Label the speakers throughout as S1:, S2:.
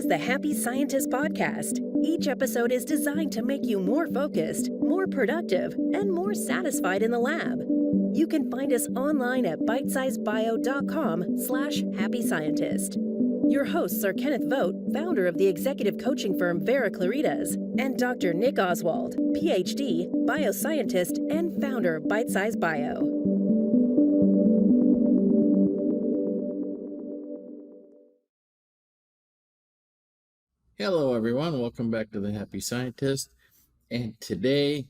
S1: is the Happy Scientist Podcast. Each episode is designed to make you more focused, more productive, and more satisfied in the lab. You can find us online at bitesizebio.com/happy scientist. Your hosts are Kenneth Vogt, founder of the executive coaching firm Vera Claritas, and Dr. Nick Oswald, Ph.D., bioscientist and founder of Bitesize Bio.
S2: Hello, everyone. Welcome back to the Happy Scientist. And today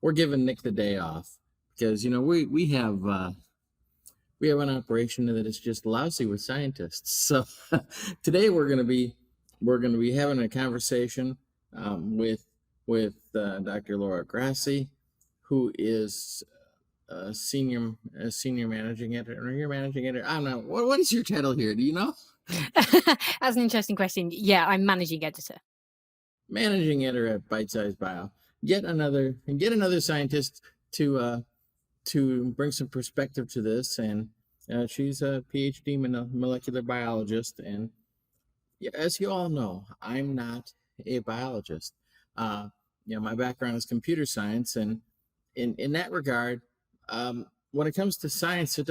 S2: we're giving Nick the day off because we have an operation that is just lousy with scientists. So today we're going to be having a conversation with Dr. Laura Grassie, who is senior managing editor. Or you're managing editor. I don't know. What is your title here? Do you know?
S3: That's an interesting question. Yeah, I'm managing editor.
S2: Managing editor at Bitesize Bio. Yet another scientist to bring some perspective to this, and she's a Ph.D. molecular biologist. And as you all know, I'm not a biologist. My background is computer science, and in that regard, when it comes to science, it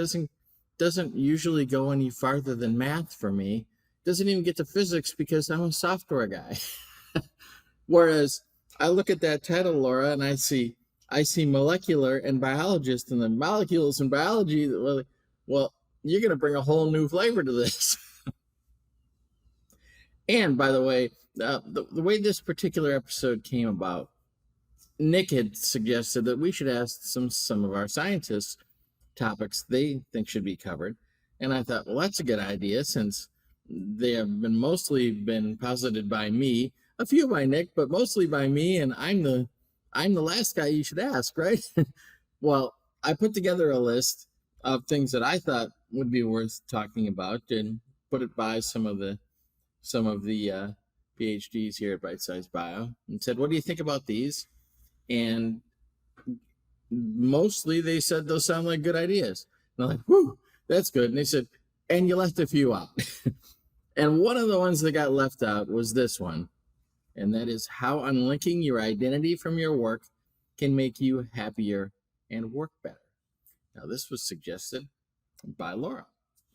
S2: doesn't usually go any farther than math for me. Doesn't even get to physics because I'm a software guy. Whereas I look at that title, Laura, and I see molecular and biologist, and the molecules and biology. Well, you're going to bring a whole new flavor to this. And by the way, the way this particular episode came about, Nick had suggested that we should ask some of our scientists topics they think should be covered, and I thought, well, that's a good idea since they have mostly been posited by me, a few by Nick, but mostly by me, and I'm the last guy you should ask, right? Well, I put together a list of things that I thought would be worth talking about and put it by some of the PhDs here at Bitesize Bio and said, what do you think about these? And mostly they said those sound like good ideas. And I'm like, whew, that's good. And they said, and you left a few out. And one of the ones that got left out was this one. And that is how unlinking your identity from your work can make you happier and work better. Now, this was suggested by Laura.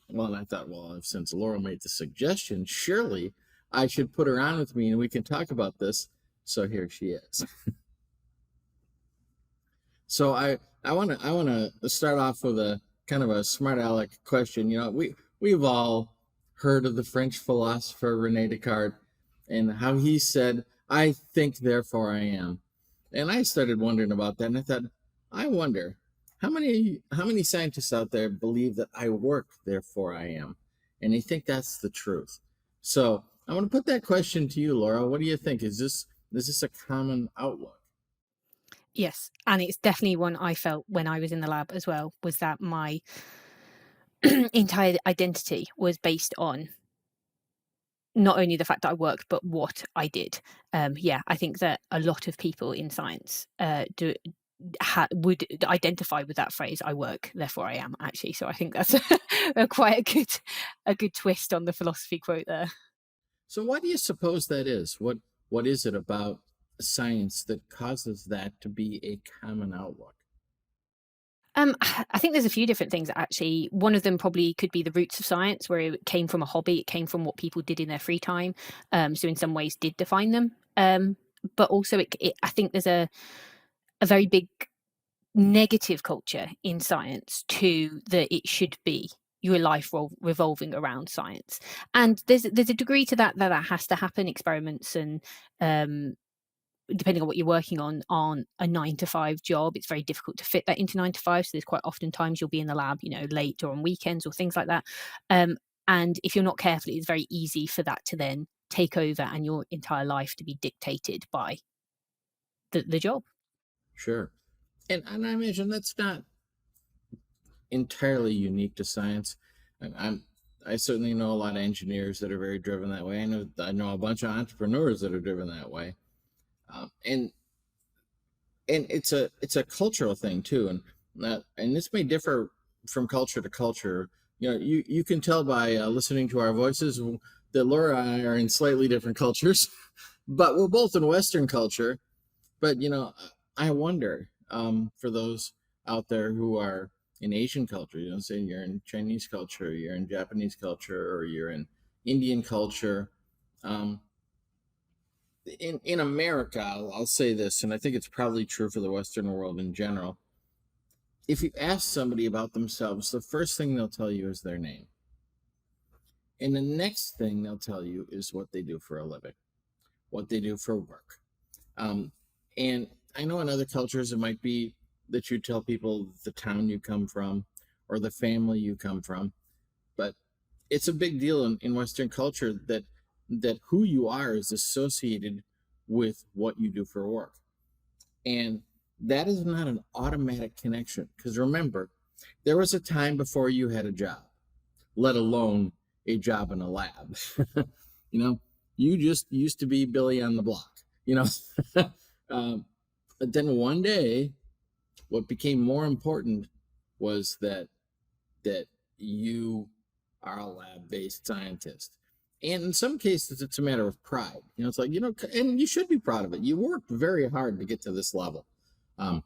S2: Well, and I thought, well, since Laura made the suggestion, surely I should put her on with me and we can talk about this. So here she is. So I want to start off with a kind of a smart aleck question. We've all heard of the French philosopher Rene Descartes and how he said, "I think, therefore I am." And I started wondering about that, and I thought, I wonder how many scientists out there believe that I work, therefore I am, and they think that's the truth. So I want to put that question to you, Laura. What do you think? Is this a common outlook?
S3: Yes, and it's definitely one I felt when I was in the lab as well, was that my entire identity was based on not only the fact that I worked, but what I did. I think that a lot of people in science would identify with that phrase, "I work, therefore I am," actually. So I think that's quite a good twist on the philosophy quote there.
S2: So why do you suppose that is? What is it about science that causes that to be a common outlook?
S3: I think there's a few different things, actually. One of them probably could be the roots of science, where it came from a hobby. It came from what people did in their free time. So in some ways did define them. But also I think there's a very big negative culture in science too, that it should be your life revolving around science. And there's a degree to that has to happen. Experiments and depending on what you're working on a 9-to-5 job, it's very difficult to fit that into 9 to 5. So there's quite often times you'll be in the lab, late or on weekends or things like that. And if you're not careful, it's very easy for that to then take over and your entire life to be dictated by the job.
S2: Sure. And I imagine that's not entirely unique to science. I certainly know a lot of engineers that are very driven that way. I know a bunch of entrepreneurs that are driven that way. And it's a cultural thing too, and this may differ from culture to culture. You can tell by listening to our voices that Laura and I are in slightly different cultures, but we're both in Western culture. But I wonder, for those out there who are in Asian culture, say you're in Chinese culture, you're in Japanese culture, or you're in Indian culture. In America, I'll say this, and I think it's probably true for the Western world in general. If you ask somebody about themselves, the first thing they'll tell you is their name. And the next thing they'll tell you is what they do for a living, what they do for work. And I know in other cultures, it might be that you tell people the town you come from or the family you come from, but it's a big deal in Western culture that who you are is associated with what you do for work. And that is not an automatic connection, because remember, there was a time before you had a job, let alone a job in a lab. You just used to be Billy on the block. But then one day, what became more important was that you are a lab-based scientist. And in some cases, it's a matter of pride. It's like, and you should be proud of it. You worked very hard to get to this level. I've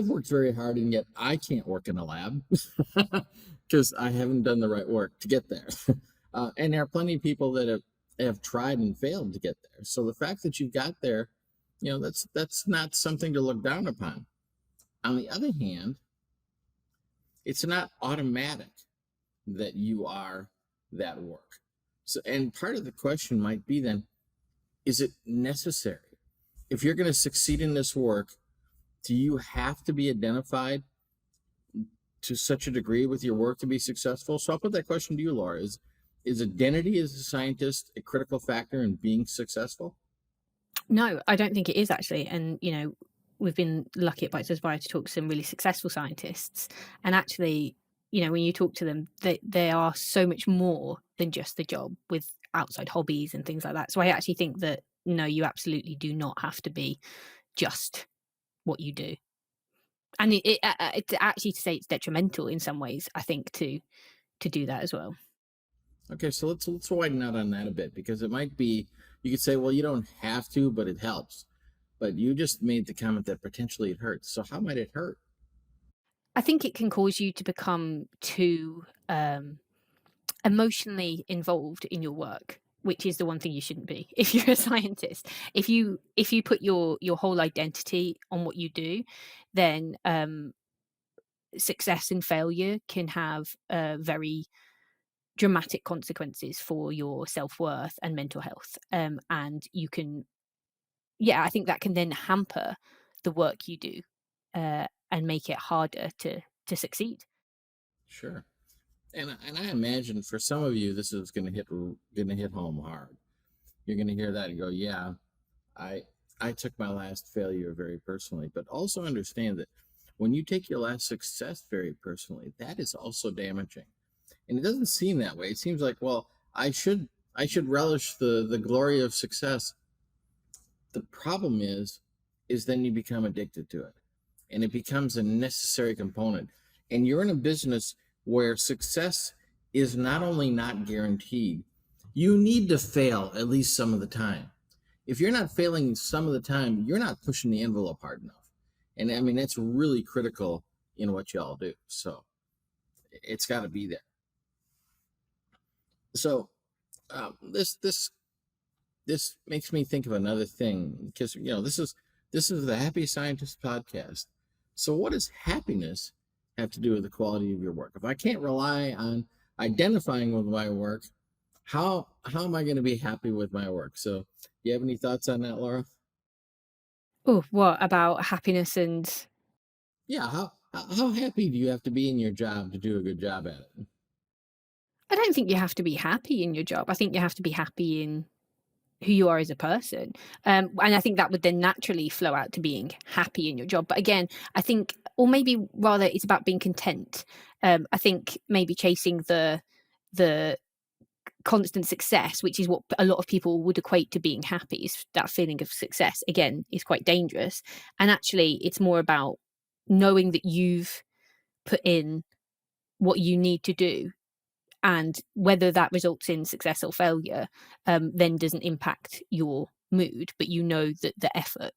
S2: worked very hard, and yet I can't work in a lab because I haven't done the right work to get there. And there are plenty of people that have tried and failed to get there. So the fact that you've got there, that's not something to look down upon. On the other hand, it's not automatic that you are that work. So, and part of the question might be then, is it necessary? If you're going to succeed in this work, do you have to be identified to such a degree with your work to be successful? So I'll put that question to you, Laura. Is identity as a scientist a critical factor in being successful?
S3: No, I don't think it is, actually. And, we've been lucky at Bitesize Bio to talk to some really successful scientists. And actually, when you talk to them, they are so much more than just the job, with outside hobbies and things like that. So I actually think that, no, you absolutely do not have to be just what you do. And it's actually, to say it's detrimental in some ways, I think, to do that as well.
S2: Okay, so let's widen out on that a bit, because it might be, you could say, well, you don't have to, but it helps. But you just made the comment that potentially it hurts. So how might it hurt?
S3: I think it can cause you to become too emotionally involved in your work, which is the one thing you shouldn't be if you're a scientist. If you put your whole identity on what you do, then success and failure can have very dramatic consequences for your self-worth and mental health. And you can, I think that can then hamper the work you do, and make it harder to succeed.
S2: Sure. And I imagine for some of you, this is going to hit home hard. You're going to hear that and go, yeah, I took my last failure very personally. But also understand that when you take your last success very personally, that is also damaging. And it doesn't seem that way. It seems like, well, I should relish the glory of success. The problem is then you become addicted to it, and it becomes a necessary component. And you're in a business where success is not only not guaranteed, you need to fail at least some of the time. If you're not failing some of the time, you're not pushing the envelope hard enough. And I mean, that's really critical in what y'all do. So it's got to be there. So this makes me think of another thing, because this is the Happy Scientist podcast. So what does happiness have to do with the quality of your work? If I can't rely on identifying with my work, how am I going to be happy with my work? So you have any thoughts on that, Laura?
S3: Oh, what about happiness? And
S2: Yeah, how happy do you have to be in your job to do a good job at it?
S3: I don't think you have to be happy in your job. I think you have to be happy in who you are as a person. And I think that would then naturally flow out to being happy in your job. But again, I think, or maybe rather, it's about being content. I think maybe chasing the constant success, which is what a lot of people would equate to being happy, is that feeling of success, again, is quite dangerous. And actually, it's more about knowing that you've put in what you need to do, and whether that results in success or failure then doesn't impact your mood, but you know that the effort.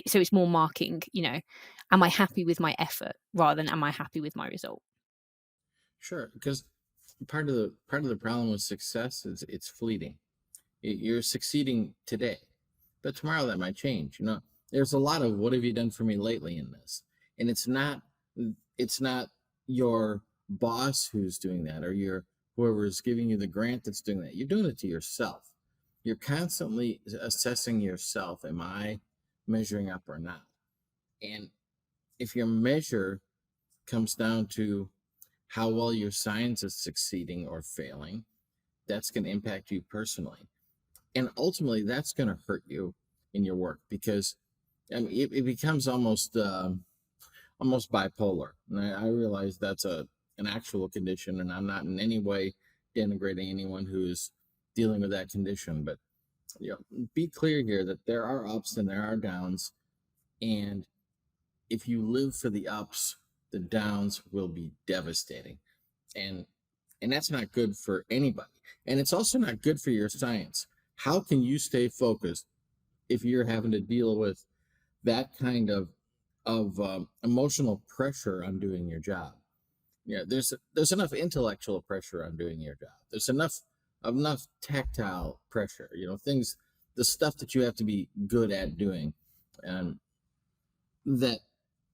S3: So it's more marking, am I happy with my effort rather than am I happy with my result?
S2: Sure, because part of the problem with success is it's fleeting. You're succeeding today, but tomorrow that might change. There's a lot of "what have you done for me lately" in this, and it's not your boss who's doing that, or whoever's giving you the grant that's doing that. You're doing it to yourself. You're constantly assessing yourself. Am I measuring up or not? And if your measure comes down to how well your science is succeeding or failing, that's going to impact you personally. And ultimately, that's going to hurt you in your work, because it becomes almost bipolar. And I realize that's an actual condition, and I'm not in any way denigrating anyone who's dealing with that condition. But be clear here that there are ups and there are downs, and if you live for the ups, the downs will be devastating, and that's not good for anybody. And it's also not good for your science. How can you stay focused if you're having to deal with that kind of emotional pressure on doing your job? There's enough intellectual pressure on doing your job. There's enough tactile pressure. Things, the stuff that you have to be good at doing, and that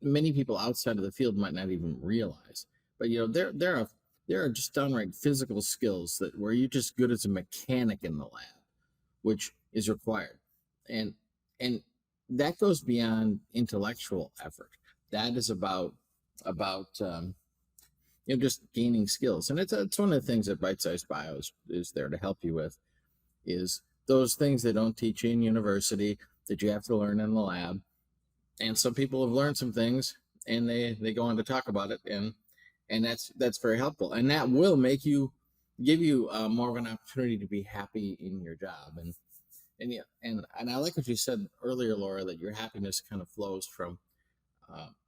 S2: many people outside of the field might not even realize. But there are just downright physical skills where you're just good as a mechanic in the lab, which is required, and that goes beyond intellectual effort. That is about just gaining skills, and it's one of the things that Bitesize Bio is there to help you with, is those things they don't teach you in university that you have to learn in the lab. And some people have learned some things, and they go on to talk about it, and that's very helpful, and that will give you more of an opportunity to be happy in your job. And I like what you said earlier, Laura, that your happiness kind of flows from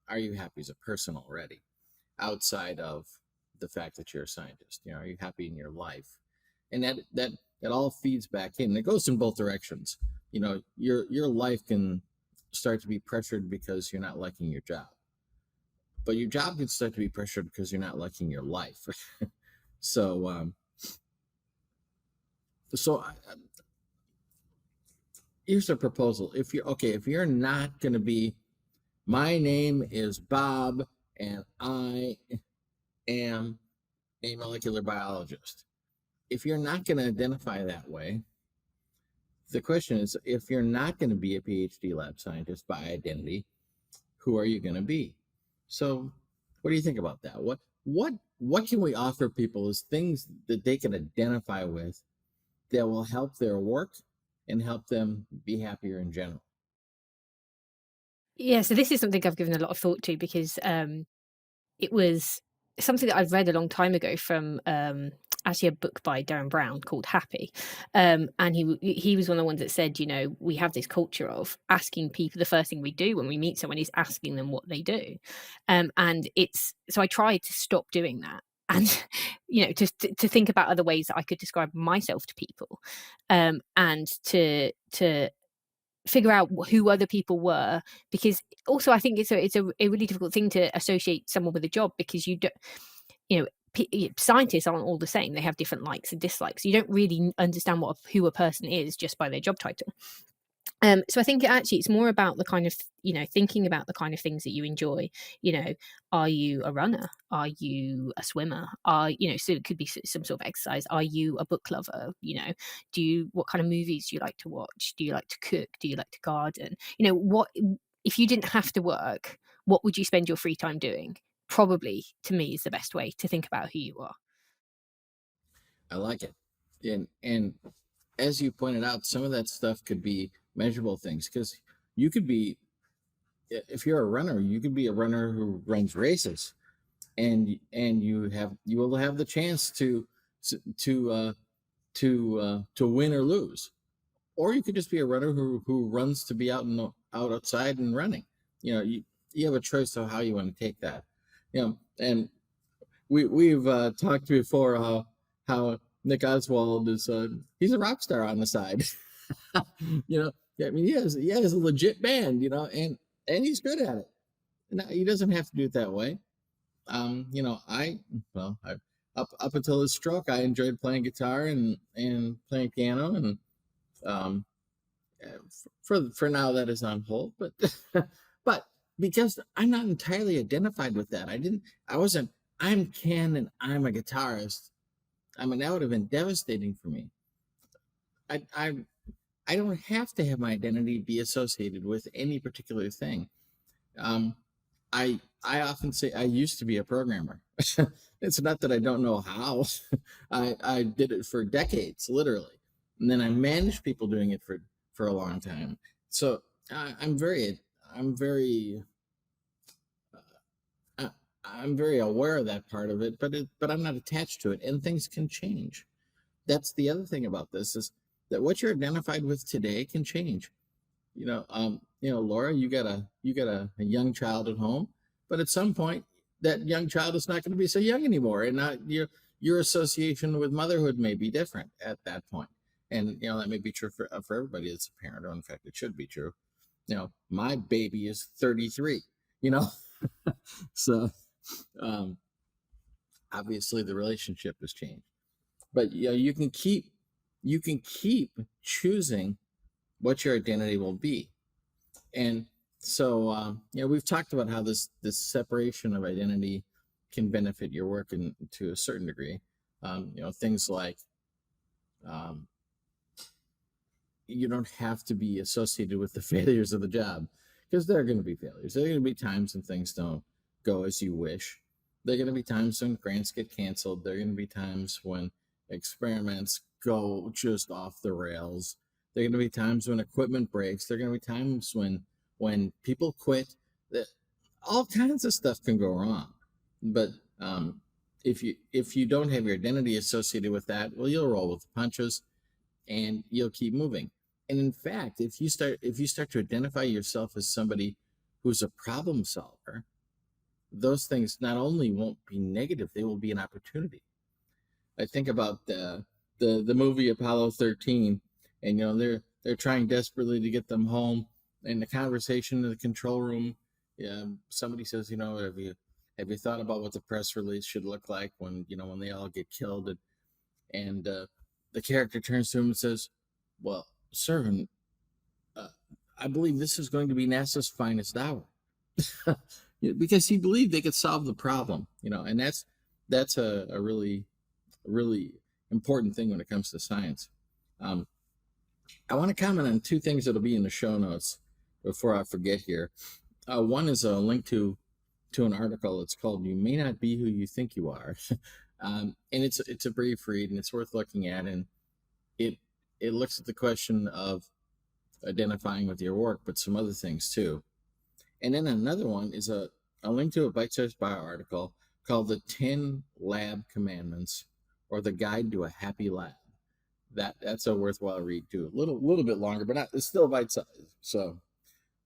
S2: are you happy as a person already, outside of the fact that you're a scientist? Are you happy in your life? And that all feeds back in. It goes in both directions. Your life can start to be pressured because you're not liking your job, but your job can start to be pressured because you're not liking your life. So here's a proposal. If you're not going to be, my name is Bob and I am a molecular biologist. If you're not going to identify that way, the question is, if you're not going to be a PhD lab scientist by identity, who are you going to be? So what do you think about that? What can we offer people as things that they can identify with that will help their work and help them be happier in general?
S3: Yeah, so this is something I've given a lot of thought to, because it was something that I've read a long time ago from actually a book by Darren Brown called Happy. And he was one of the ones that said, we have this culture of asking people, the first thing we do when we meet someone is asking them what they do. And so I tried to stop doing that. And, to think about other ways that I could describe myself to people, and to figure out who other people were, because also I think it's a really difficult thing to associate someone with a job, because you don't, scientists aren't all the same. They have different likes and dislikes. You don't really understand who a person is just by their job title. So I think actually it's more about the kind of, thinking about the kind of things that you enjoy. Are you a runner? Are you a swimmer? So it could be some sort of exercise. Are you a book lover? What kind of movies do you like to watch? Do you like to cook? Do you like to garden? What, if you didn't have to work, what would you spend your free time doing? Probably, to me, is the best way to think about who you are.
S2: I like it. And as you pointed out, some of that stuff could be measurable things, because you could be, if you're a runner, you could be a runner who runs races, and you will have the chance to win or lose. Or you could just be a runner who runs to be outside and running. You have a choice of how you want to take that. And we've talked before how how Nick Oswald is he's a rock star on the side. You know, I mean, he has a legit band, you know, and he's good at it. Now, he doesn't have to do it that way. You know, up until his stroke, I enjoyed playing guitar and playing piano, and um, for now that is on hold. But but because I'm not entirely identified with that, I wasn't. I'm Ken and I'm a guitarist. I mean, that would have been devastating for me. I don't have to have my identity be associated with any particular thing. Um, I often say I used to be a programmer. It's not that I don't know how. I did it for decades, literally, and then I managed people doing it for a long time. So I'm very uh, I'm very aware of that part of it, but I'm not attached to it, and things can change. That's the other thing about this, is that what you're identified with today can change. You know, Laura, you got a young child at home, but at some point that young child is not going to be so young anymore, and not your association with motherhood may be different at that point. And you know, that may be true for everybody that's a parent, or in fact it should be true. You know, my baby is 33, you know. So obviously the relationship has changed, but you know, you can keep choosing what your identity will be. And so you know, we've talked about how this separation of identity can benefit your work to a certain degree. You know, things like um, you don't have to be associated with the failures of the job, because there are going to be failures. There are going to be times when things don't go as you wish. There are going to be times when grants get canceled. There are going to be times when experiments go just off the rails. There are going to be times when equipment breaks. There are going to be times when people quit. All kinds of stuff can go wrong. But if you don't have your identity associated with that, well, you'll roll with the punches, and you'll keep moving. And in fact, if you start to identify yourself as somebody who's a problem solver, those things not only won't be negative, they will be an opportunity. I think about the movie Apollo 13, and you know, they're trying desperately to get them home. And the conversation in the control room, somebody says, you know, have you thought about what the press release should look like when they all get killed? And the character turns to him and says, "Well, sir, I believe this is going to be NASA's finest hour," because he believed they could solve the problem. You know, and that's a really important thing when it comes to science. I want to comment on two things that'll be in the show notes before I forget here. One is a link to an article. It's called "You May Not Be Who You Think You Are," and it's a brief read, and it's worth looking at. And it looks at the question of identifying with your work, but some other things too. And then another one is a link to a Bitesize Bio article called "The 10 Lab Commandments, or the Guide to a Happy Lab." That's a worthwhile read too. A little bit longer, but it's still bite-sized, so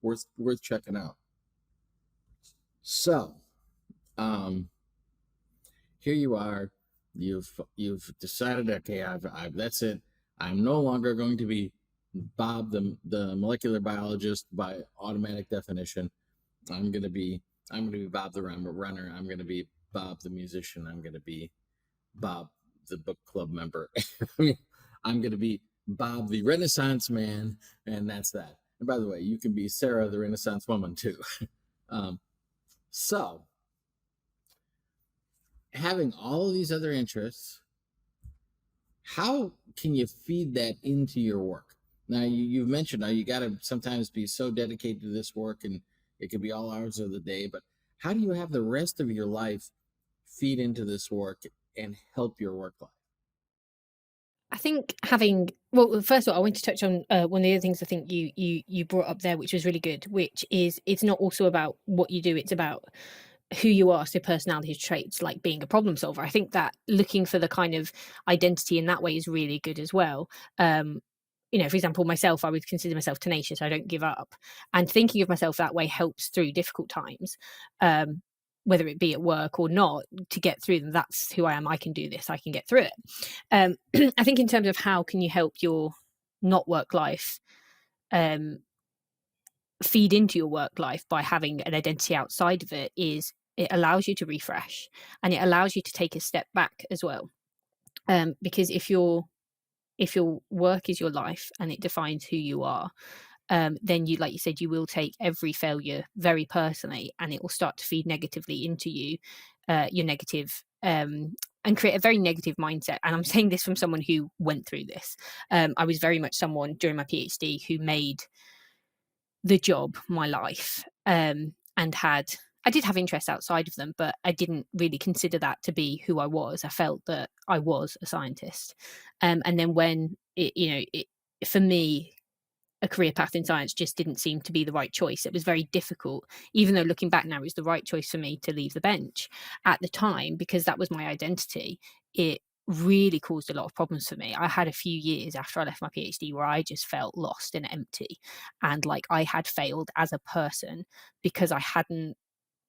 S2: worth checking out. So here you are. You've decided, okay, I've that's it. I'm no longer going to be Bob the molecular biologist by automatic definition. I'm gonna be Bob the runner. I'm gonna be Bob the musician. I'm gonna be Bob the book club member. I'm gonna be Bob the Renaissance man, and that's that. And by the way, you can be Sarah the Renaissance woman too. So having all of these other interests, how can you feed that into your work? Now, you've mentioned how you got to sometimes be so dedicated to this work, and it could be all hours of the day, but how do you have the rest of your life feed into this work and help your work life?
S3: I think first of all, I want to touch on one of the other things I think you brought up there, which was really good, which is it's not also about what you do, it's about who you are. So personality traits, like being a problem solver. I think that looking for the kind of identity in that way is really good as well. You know, for example, myself, I would consider myself tenacious. I don't give up. And thinking of myself that way helps through difficult times. whether it be at work or not, to get through them. That's who I am. I can do this. I can get through it. I think in terms of how can you help your not work life feed into your work life by having an identity outside of it, is it allows you to refresh, and it allows you to take a step back as well. Because if your work is your life and it defines who you are, then you, like you said, you will take every failure very personally, and it will start to feed negatively into you, your negative, and create a very negative mindset. And I'm saying this from someone who went through this. I was very much someone during my PhD who made the job my life, and I did have interests outside of them, but I didn't really consider that to be who I was. I felt that I was a scientist. And then when for me, a career path in science just didn't seem to be the right choice. It was very difficult, even though looking back now, it was the right choice for me to leave the bench. At the time, because that was my identity, it really caused a lot of problems for me. I had a few years after I left my PhD where I just felt lost and empty, and like I had failed as a person because I hadn't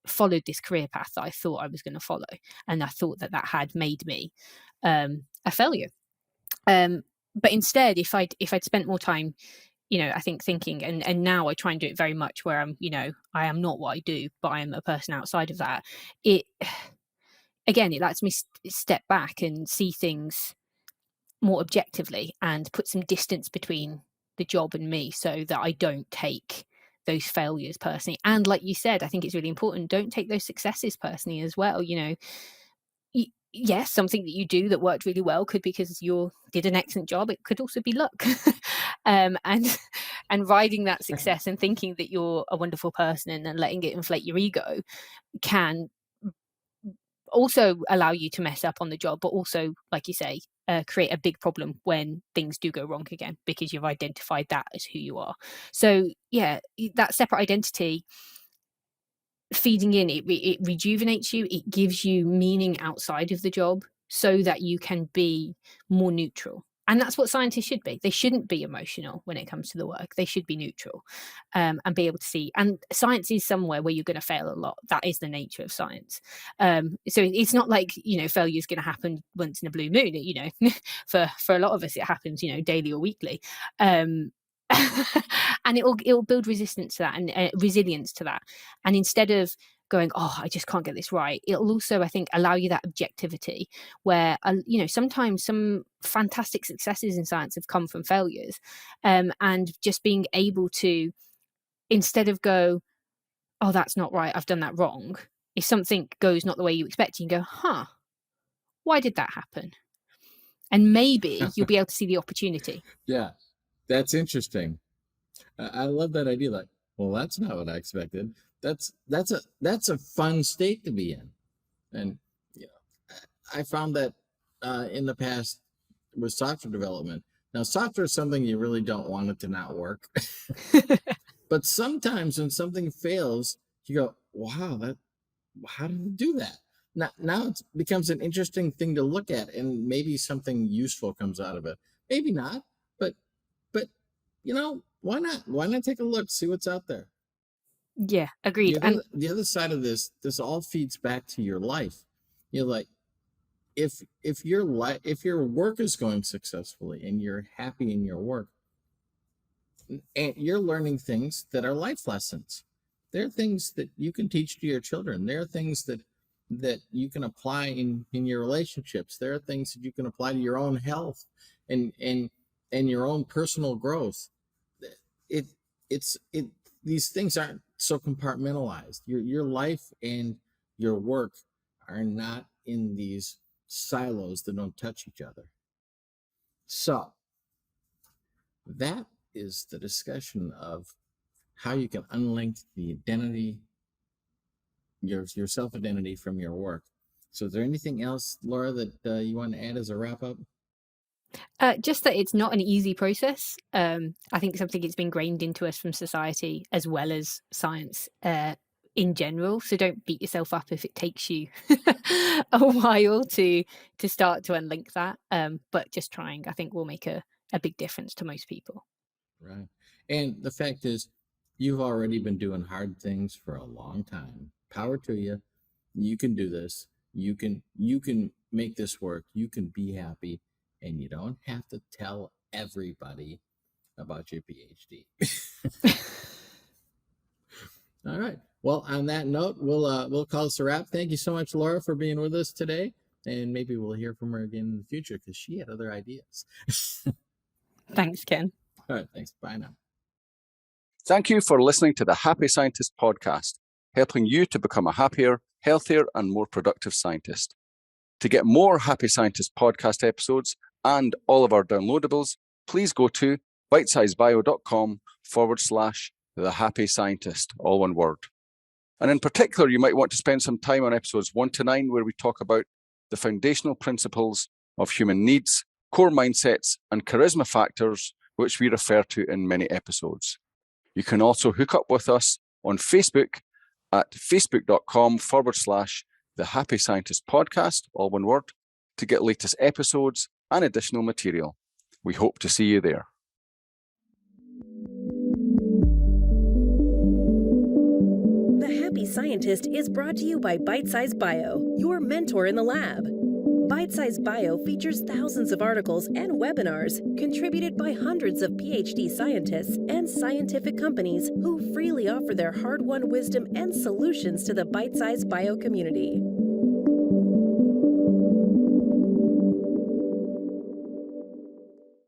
S3: followed this career path that I thought I was going to follow, and I thought that had made me a failure. But instead, if I'd spent more time, I think thinking, and now I try and do it very much where I'm, I am not what I do, but I am a person outside of that. It lets me step back and see things more objectively and put some distance between the job and me, so that I don't take those failures personally. And like you said, I think it's really important, don't take those successes personally as well. Yes, something that you do that worked really well could be because you did an excellent job. It could also be luck. And riding that success and thinking that you're a wonderful person and letting it inflate your ego can also allow you to mess up on the job, but also, like you say, create a big problem when things do go wrong again, because you've identified that as who you are. So yeah, that separate identity feeding in, it rejuvenates you, it gives you meaning outside of the job, so that you can be more neutral. And that's what scientists should be. They shouldn't be emotional when it comes to the work. They should be neutral, and be able to see. And science is somewhere where you're going to fail a lot. That is the nature of science. So it's not like, failure is going to happen once in a blue moon. For a lot of us, it happens, daily or weekly. And it'll build resistance to that, and resilience to that. And instead of going, oh, I just can't get this right, it'll also, I think, allow you that objectivity where, sometimes some fantastic successes in science have come from failures, and just being able to, instead of go, oh, that's not right, I've done that wrong, if something goes not the way you expect, you can go, why did that happen? And maybe you'll be able to see the opportunity.
S2: Yeah, that's interesting. I love that idea. Like, well, that's not what I expected. That's a fun state to be in. And I found that in the past with software development. Now, software is something you really don't want it to not work. But sometimes when something fails, you go, wow, how did it do that? Now it becomes an interesting thing to look at, and maybe something useful comes out of it. Maybe not, but why not? Why not take a look, see what's out there?
S3: Yeah, agreed.
S2: The other side of this all feeds back to your life. Like, if your work is going successfully and you're happy in your work, and you're learning things that are life lessons. There are things that you can teach to your children. There are things that you can apply in your relationships. There are things that you can apply to your own health and your own personal growth. These things aren't so compartmentalized. Your life and your work are not in these silos that don't touch each other. So that is the discussion of how you can unlink the identity, your self-identity, from your work. So is there anything else, Laura, that you want to add as a wrap-up?
S3: Just that it's not an easy process. I think something that's been ingrained into us from society as well as science in general. So don't beat yourself up if it takes you a while to start to unlink that. But just trying, I think, will make a big difference to most people.
S2: Right. And the fact is, you've already been doing hard things for a long time. Power to you. You can do this. You can make this work. You can be happy, and you don't have to tell everybody about your PhD. All right. Well, on that note, we'll call this a wrap. Thank you so much, Laura, for being with us today, and maybe we'll hear from her again in the future because she had other ideas.
S3: Thanks, Ken.
S2: All right. Thanks. Bye now.
S4: Thank you for listening to the Happy Scientist podcast, helping you to become a happier, healthier, and more productive scientist. To get more Happy Scientist podcast episodes and all of our downloadables, please go to bitesizebio.com/The Happy Scientist, all one word. And in particular, you might want to spend some time on episodes 1 to 9, where we talk about the foundational principles of human needs, core mindsets, and charisma factors, which we refer to in many episodes. You can also hook up with us on Facebook at facebook.com/The Happy Scientist podcast, all one word, to get latest episodes and additional material. We hope to see you there.
S1: The Happy Scientist is brought to you by Bitesize Bio, your mentor in the lab. Bitesize Bio features thousands of articles and webinars contributed by hundreds of Ph.D. scientists and scientific companies who freely offer their hard-won wisdom and solutions to the Bitesize Bio community.